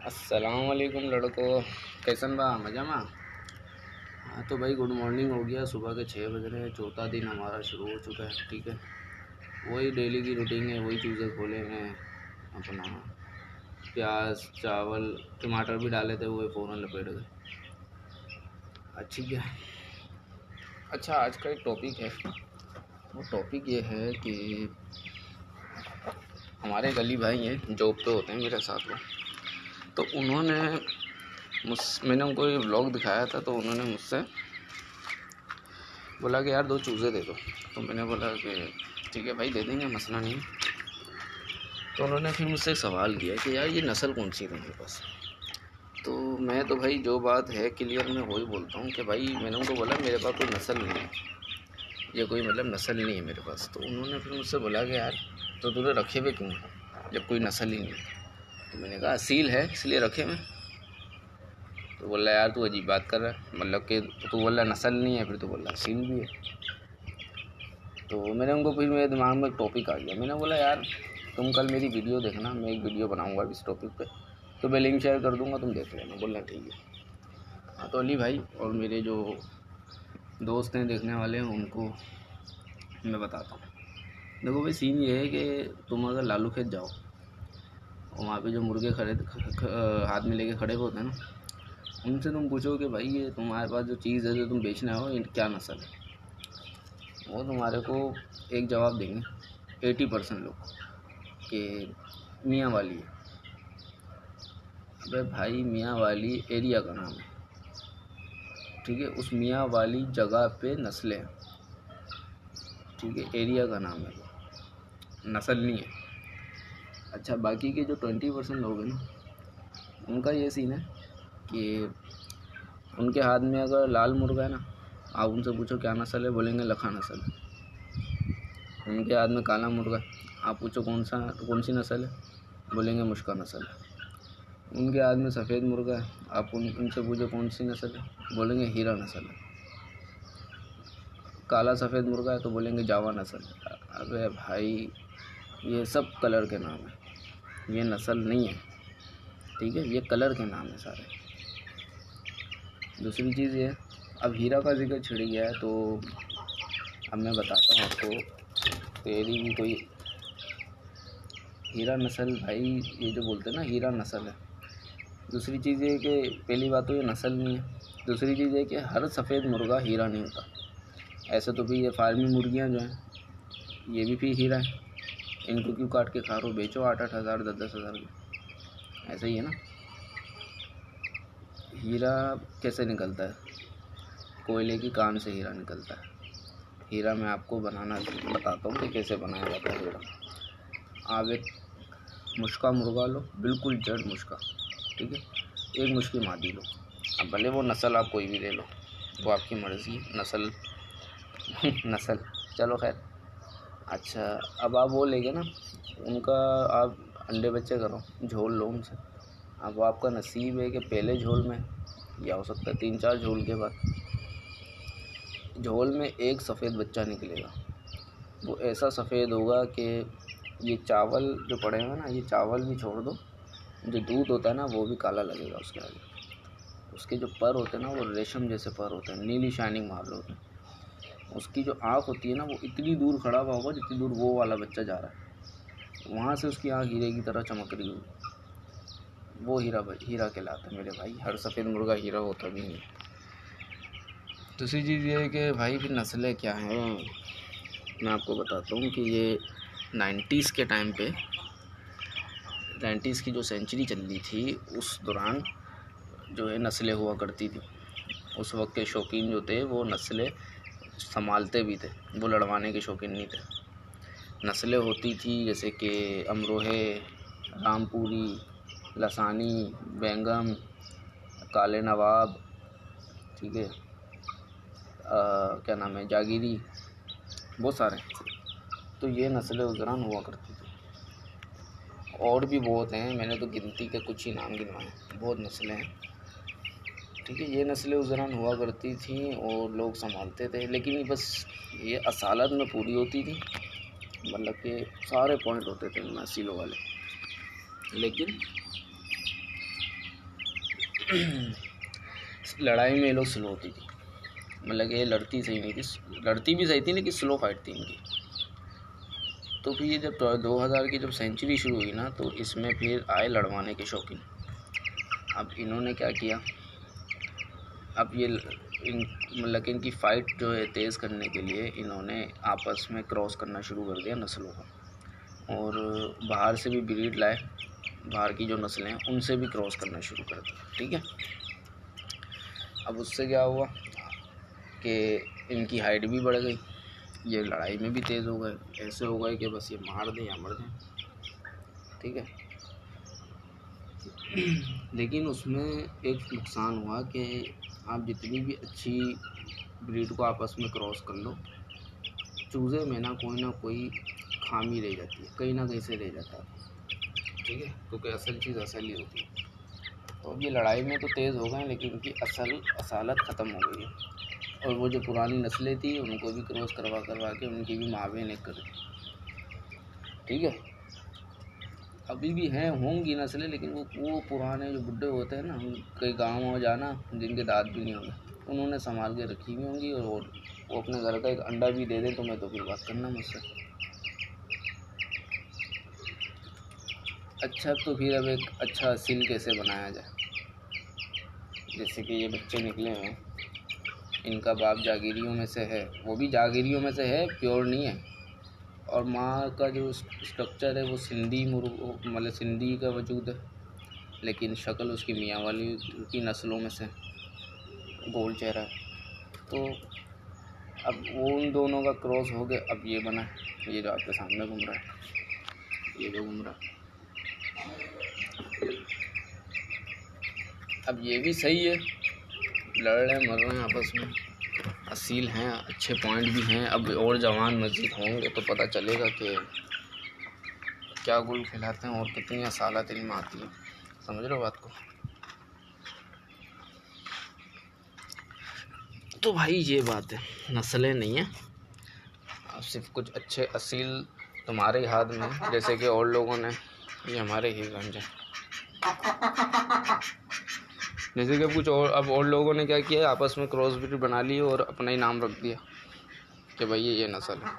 अस्सलाम वालेकुम लड़कों, कैसन बा? मजा में? हाँ तो भाई गुड मॉर्निंग हो गया। सुबह के 6 बज रहे हैं। चौथा दिन हमारा शुरू हो चुका है। ठीक है, वही डेली की रूटीन है। वही चूज़े खोले हैं अपना, प्याज चावल टमाटर भी डाले थे, वो फ़ौरन लपेट गए। ठीक है। अच्छा, आज का एक टॉपिक है। वो टॉपिक ये है कि हमारे गली भाई हैं, जॉब पे होते हैं मेरे साथ वो, तो मैंने उनको ये व्लॉग दिखाया था, तो उन्होंने मुझसे बोला कि यार 2 चूज़े दे दो। तो मैंने बोला कि ठीक है भाई, दे देंगे, मसला नहीं। तो उन्होंने फिर मुझसे सवाल किया कि यार ये नस्ल कौन सी है तुम्हारे पास। तो मैं तो भाई जो बात है क्लियर मैं वही बोलता हूँ कि भाई मैंने उनको बोला मेरे पास कोई नस्ल नहीं है, ये कोई मतलब नस्ल नहीं है मेरे पास। तो उन्होंने फिर मुझसे बोला कि यार तो तूने रखे हुए क्यों जब कोई नस्ल ही नहीं है। तो मैंने कहा असील है इसलिए रखे मैं। तो बोल रहा यार तू अजीब बात कर रहा है, मतलब कि तू बोल रहा नस्ल नहीं है, फिर तो बोल रहा असील भी है। तो मैंने उनको, फिर मेरे दिमाग में एक टॉपिक आ गया। मैंने बोला यार तुम कल मेरी वीडियो देखना, मैं एक वीडियो बनाऊंगा इस टॉपिक पे, तो मैं लिंक शेयर कर दूंगा, तुम देख लेना। बोला ठीक है। हाँ तो अली भाई और मेरे जो दोस्त हैं देखने वाले हैं, उनको मैं बताता हूँ। देखो भाई, सीन ये है कि तुम अगर लालू खेत जाओ और वहाँ पे जो मुर्गे हाथ में लेके खड़े होते हैं ना, उनसे तुम पूछो कि भाई ये तुम्हारे पास जो चीज़ है जो तुम बेचना हो, ये क्या नस्ल है, वो तुम्हारे को एक जवाब देंगे 80% लोग कि मियाँ वाली है। अबे भाई, मियाँ वाली एरिया का नाम है, ठीक है। उस मियाँ वाली जगह पे नस्लें हैं, ठीक है, एरिया का नाम है, नस्ल नहीं है। अच्छा, बाकी के जो 20% लोग हैं ना, उनका ये सीन है कि उनके हाथ में अगर लाल मुर्गा है ना, आप उनसे पूछो क्या नस्ल है, बोलेंगे लखा नस्ल है। उनके हाथ में काला मुर्गा, आप पूछो कौन सी नस्ल है, बोलेंगे मुश्का नस्ल है। उनके हाथ में सफ़ेद मुर्गा है, आप उनसे पूछो कौन सी नस्ल है, बोलेंगे हीरा नस्ल है। काला सफ़ेद मुर्गा है तो बोलेंगे जावा नस्ल है। अबे भाई, ये सब कलर के नाम है, ये नस्ल नहीं है, ठीक है, ये कलर के नाम है सारे। दूसरी चीज़ ये, अब हीरा का जिक्र छिड़ गया है, तो अब मैं बताता हूँ आपको, तेरी भी कोई हीरा नस्ल, भाई ये जो बोलते हैं ना हीरा नस्ल है। दूसरी चीज़ ये कि पहली बात तो ये नस्ल नहीं है। दूसरी चीज़ ये कि हर सफ़ेद मुर्गा हीरा नहीं होता। ऐसे तो भी ये फार्मी मुर्गियाँ जो हैं ये भी फिर हीरा है, इनको क्यों काट के खा रहे हो, बेचो 8-8 हज़ार 10-10 हज़ार की। ऐसा ही है ना। हीरा कैसे निकलता है? कोयले की कान से हीरा निकलता है। हीरा मैं आपको बनाना बताता हूँ कि कैसे बनाया जाता है हीरा। आप एक मुश्का मुर्गा लो, बिल्कुल जड़ मुश्का, ठीक है, एक मुश्की मादी लो। अब भले वो नस्ल आप कोई भी ले लो, वो आपकी मर्ज़ी, नस्ल नस्ल चलो खैर। अच्छा, अब आप वो लेके ना उनका आप अंडे बच्चे करो, झोल लो उनसे। अब वो आपका नसीब है कि पहले झोल में, या हो सकता है 3-4 झोल के बाद झोल में एक सफ़ेद बच्चा निकलेगा। वो ऐसा सफ़ेद होगा कि ये चावल जो पड़े हुए ना, ये चावल भी छोड़ दो, जो दूध होता है ना वो भी काला लगेगा उसके आगे। उसके जो पर होते हैं ना, वो रेशम जैसे पर होते हैं, नीली शाइनिंग मार रहे होते हैं। उसकी जो आँख होती है ना, वो इतनी दूर खड़ा हुआ होगा जितनी दूर वो वाला बच्चा जा रहा है, वहाँ से उसकी आँख हीरे की तरह चमक रही होगी। वो हीरा कहलाता है मेरे भाई। हर सफ़ेद मुर्गा हीरा होता भी नहीं। दूसरी चीज़ ये है कि भाई फिर नस्लें क्या हैं, मैं आपको बताता हूँ कि ये 90s के टाइम पे, 90s की जो सेंचुरी चल रही थी उस दौरान जो है नस्लें हुआ करती थी। उस वक्त के शौकीन जो थे वो नस्लें संभालते भी थे, वो लड़वाने के शौकीन नहीं थे। नस्लें होती थी जैसे कि अमरोहे, रामपुरी, लसानी, बैंगम, काले नवाब, ठीक है, क्या नाम है, जागीरी, बहुत सारे। तो ये नस्लें उस दौरान हुआ करती थी। और भी बहुत हैं, मैंने तो गिनती के कुछ ही नाम गिनवाए, बहुत नस्लें हैं, ठीक है। ये नस्लें उस दौरान हुआ करती थी और लोग संभालते थे, लेकिन ये बस ये असालत में पूरी होती थी, मतलब कि सारे पॉइंट होते थे इनमें असीलों वाले। लेकिन लड़ाई में ये लोग स्लो होती थी, मतलब कि ये लड़ती सही नहीं थी, लड़ती भी सही थी लेकिन स्लो फाइट थी इनकी। तो फिर ये जब 2000 की जब सेंचुरी शुरू हुई ना, तो इसमें फिर आए लड़वाने के शौकीन। अब इन्होंने क्या किया, अब ये मतलब कि इनकी फ़ाइट जो है तेज़ करने के लिए इन्होंने आपस में क्रॉस करना शुरू कर दिया नस्लों को, और बाहर से भी ब्रीड लाए, बाहर की जो नस्लें हैं उनसे भी क्रॉस करना शुरू कर दिया। ठीक है, अब उससे क्या हुआ कि इनकी हाइट भी बढ़ गई, ये लड़ाई में भी तेज़ हो गए, ऐसे हो गए कि बस ये मार दें या मर दें। ठीक है, लेकिन उसमें एक नुकसान हुआ कि आप जितनी भी अच्छी ब्रीड को आपस में क्रॉस कर लो, चूज़े में ना कोई खामी रह जाती है, कहीं ना कहीं से रह जाता है। ठीक है, क्योंकि असल चीज़ असल ही होती है। तो अब ये लड़ाई में तो तेज़ हो गए, लेकिन उनकी असालत ख़त्म हो गई है, और वो जो पुरानी नस्लें थी उनको भी क्रॉस करवा के उनकी भी मावें ने कर दी। ठीक है, अभी भी हैं, होंगी नस्लें, लेकिन वो पुराने जो बुड्ढे होते हैं ना, कई गाँव में जाना जिनके दांत भी नहीं होंगे, उन्होंने संभाल के रखी हुई होंगी, और वो अपने घर का एक अंडा भी दे दें तो मैं तो फिर बात करना मुझसे। अच्छा, तो फिर अब एक अच्छा असील कैसे बनाया जाए। जैसे कि ये बच्चे निकले हैं, इनका बाप जागीरियों में से है, वो भी जागीरियों में से है, प्योर नहीं है, और माँ का जो स्ट्रक्चर है वो सिंधी मतलब सिंधी का वजूद है, लेकिन शक्ल उसकी मियाँ वाली की नस्लों में से, गोल चेहरा है। तो अब वो उन दोनों का क्रॉस हो गया, अब ये बना, ये जो आपके सामने घूम रहा है, ये जो घूम रहा है, अब ये भी सही है, लड़ रहे हैं, मर रहे हैं आपस में, असील हैं, अच्छे पॉइंट भी हैं। अब और जवान मस्जिद होंगे तो पता चलेगा कि क्या गुल खिलाते हैं और कितनी असालत इनमें आती है। समझ रहे हो बात को। तो भाई ये बात है, नस्लें नहीं है, अब सिर्फ कुछ अच्छे असील तुम्हारे हाथ में, जैसे कि और लोगों ने, ये हमारे ही गंज है, जैसे कि कुछ और, अब और लोगों ने क्या किया, आपस में क्रॉस ब्रीड बना ली और अपना ही नाम रख दिया कि भाई ये नस्ल है।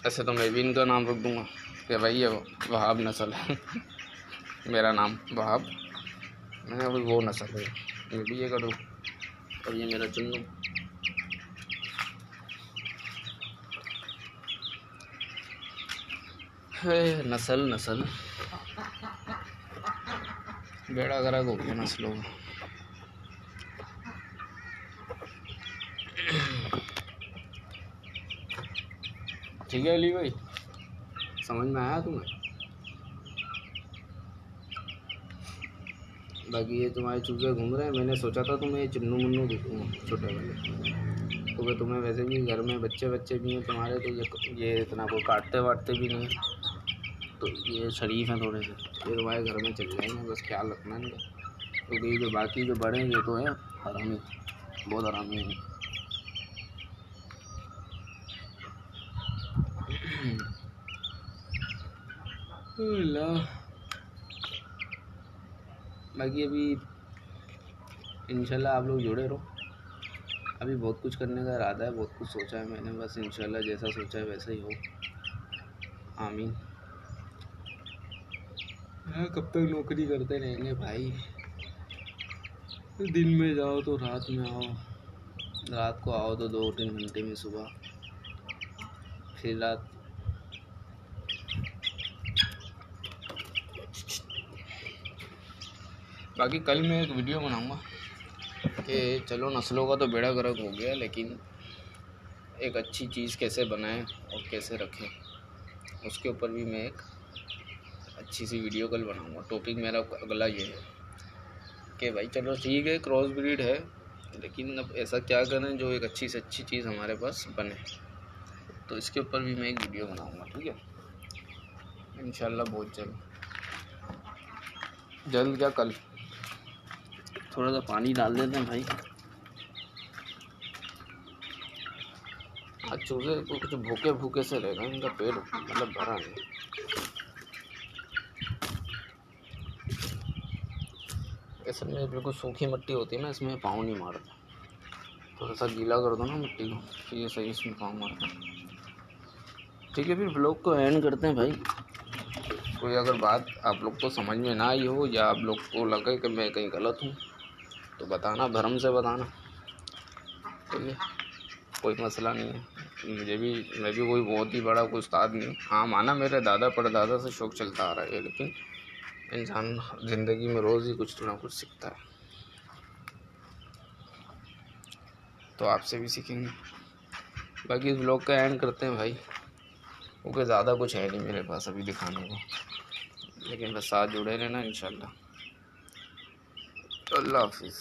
ऐसे तो मैं भी इनका नाम रख दूंगा कि भाई ये वहाब नस्ल है मेरा नाम वहाब, मैंने वो नस्ल है, मैं भी ये करूँ, और ये मेरा चुन्नू। नस्ल बेड़ा गर्क हो गया नस्लों में। ठीक है अली भाई, समझ में आया तुम्हें। बाकी ये तुम्हारे चूजे घूम रहे हैं, मैंने सोचा था तुम्हें ये चुन्नू मुन्नू दिखूँगा छोटे वाले, क्योंकि तुम्हें वैसे भी घर में बच्चे भी हैं तुम्हारे, तो ये इतना कोई काटते वाटते भी नहीं, तो ये शरीफ हैं थोड़े से, ये तुम्हारे घर में चल जाएंगे, बस ख्याल रखना इनका, क्योंकि ये जो बाकी जो बड़े हैं ये तो हैं हरामी, बहुत हरामी हैं। बाकी अभी इंशाल्लाह आप लोग जुड़े रहो, अभी बहुत कुछ करने का इरादा है, बहुत कुछ सोचा है मैंने, बस इंशाल्लाह जैसा सोचा है वैसा ही हो, आमीन। कब तक नौकरी करते रहेंगे भाई, दिन में जाओ तो रात में आओ, रात को आओ तो 2-3 घंटे में सुबह, फिर रात। बाकी कल मैं एक वीडियो बनाऊंगा कि चलो नस्लों का तो बेड़ा गर्क हो गया, लेकिन एक अच्छी चीज़ कैसे बनाएं और कैसे रखें, उसके ऊपर भी मैं एक अच्छी सी वीडियो कल बनाऊंगा। टॉपिक मेरा अगला ये है कि भाई चलो ठीक है क्रॉस ब्रीड है, लेकिन अब ऐसा क्या करें जो एक अच्छी से अच्छी चीज़ हमारे पास बने, तो इसके ऊपर भी मैं एक वीडियो बनाऊंगा। ठीक है, इंशाल्लाह बहुत जल्द क्या कल। थोड़ा सा पानी डाल देते हैं भाई, आज चूजे को कुछ भूखे भूखे से रहेगा, इनका पेट मतलब भरा नहीं। इसमें बिल्कुल सूखी मिट्टी होती है ना, इसमें पाँव नहीं मारता। थोड़ा सा गीला कर दो ना मिट्टी को, फिर ये सही इसमें पाँव मारता। ठीक है, फिर ब्लॉग को एंड करते हैं भाई। कोई अगर बात आप लोग को समझ में ना आई हो या आप लोग को लगे कि मैं कहीं गलत हूँ तो बताना, भरम से बताना। ठीक है, कोई मसला नहीं है। मैं भी कोई बहुत ही बड़ा कोई उस्ताद नहीं। हाँ, माना मेरे दादा परदादा से शौक़ चलता आ रहा है, लेकिन इंसान ज़िंदगी में रोज़ ही कुछ ना कुछ सीखता है, तो आपसे भी सीखेंगे। बाकी इस व्लॉग का एंड करते हैं भाई, क्योंकि ज़्यादा कुछ है नहीं मेरे पास अभी दिखाने को, लेकिन बस साथ जुड़े रहना इंशाल्लाह। अल्लाह हाफिज़।